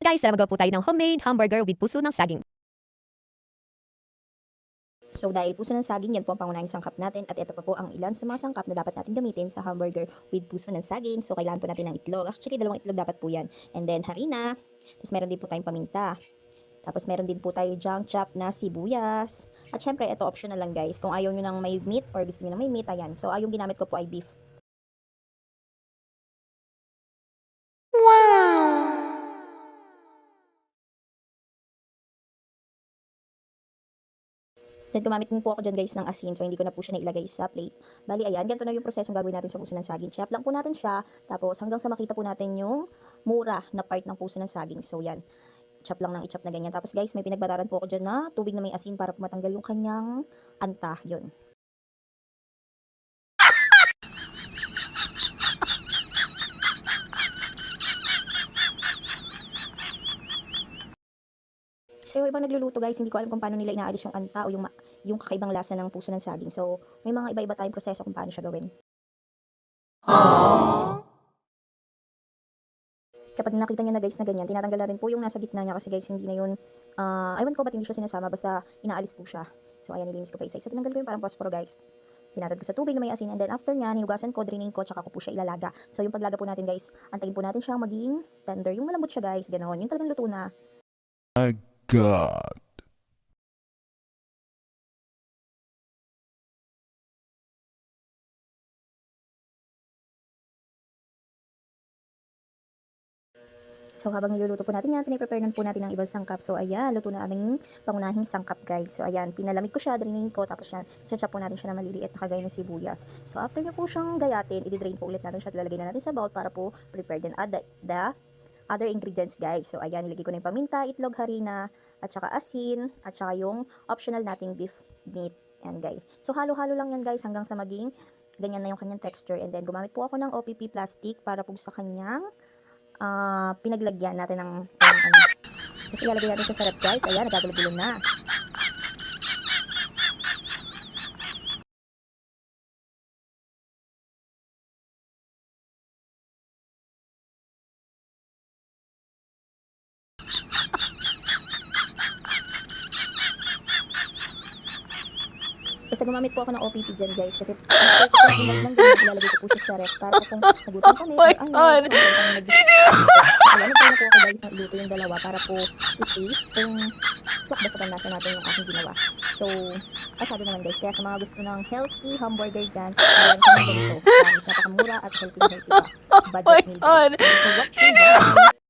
Guys, tara magawa po tayo ng homemade hamburger with puso ng saging. So dahil puso ng saging, yan po ang pangunahing sangkap natin at ito pa po ang ilan sa mga sangkap na dapat natin gamitin sa hamburger with puso ng saging. So kailangan po natin ng itlog. Actually, 2 itlog dapat po yan. And then harina. Tapos meron din po tayong paminta. Tapos meron din po tayo junk chop na sibuyas. At syempre, ito optional lang guys. Kung ayaw nyo ng may meat or gusto nyo ng may meat, ayan. So yung ginamit ko po ay beef. Then gumamit din po ako dyan guys ng asin, so hindi ko na po siya nailagay sa plate. Bali ayan, ganito na yung prosesong gagawin natin sa puso ng saging. Chop lang po natin siya, tapos hanggang sa makita po natin yung mura na part ng puso ng saging. So yan, chop lang ng i-chop na ganyan. Tapos guys, may pinagbataran po ako dyan na tubig na may asin para po matanggal yung kanyang anta, yun. So yung ibang nagluluto guys, hindi ko alam kung paano nila inaalis yung anta o yung kakaibang lasa ng puso ng saging. So may mga iba-iba tayong proseso kung paano siya gawin. Kapag nakita niya na guys na ganyan, tinatanggal natin po yung nasa gitna niya kasi guys hindi na yun, aywan ko ba't hindi siya sinasama, basta inaalis po siya. So ayan, nilinis ko pa isa-isa. Tinanggal ko yung parang posporo guys. Pinatad ko sa tubig na may asin and then after niya, hinugasan ko, drainin ko, tsaka ko po siya ilalaga. So yung paglaga po natin guys, antayin po natin siyang maging tender. Yung malambot siya guys, ganoon. Yung talagang luto na. My God. So habang niluluto po natin yan, piniprepare na po natin ang ibang sangkap. So ayan, luto na ating pangunahing sangkap guys. So ayan, pinalamig ko siya, drainin ko, tapos yan, chachap po natin siya na maliliit na kagaya ng sibuyas. So after nyo po siyang gayatin, i-drain po ulit natin siya at lalagay na natin sa bowl para po prepare din the other ingredients guys. So ayan, nilagay ko na yung paminta, itlog, harina, at saka asin, at saka yung optional nating beef meat. Yan guys. So halo-halo lang yan guys hanggang sa maging ganyan na yung kanyang texture. And then gumamit po ako ng OPP plastic para po sa kanyang pinaglagyan natin ng ano. Kasi ilalagay natin sa sarap guys. Ayan, nagkagulog-gulong na. Basta gumamit po ako ng OPP dyan guys kasi after ko po lang ilalagay ko po siya sa ref para po kung nagutom kami Oh my kung God. ano ayan, nagtry na po ako guys ng iluto yung dalawa para po i-taste kung swak ba sa panlasa natin yung aking ginawa. So pasado naman guys, kaya sa mga gusto ng healthy hamburger dyan, meron kami ganito. Promise, napakamura at healthy pa. Oh my Budget meal guys. God. Thanks for watching. Bye!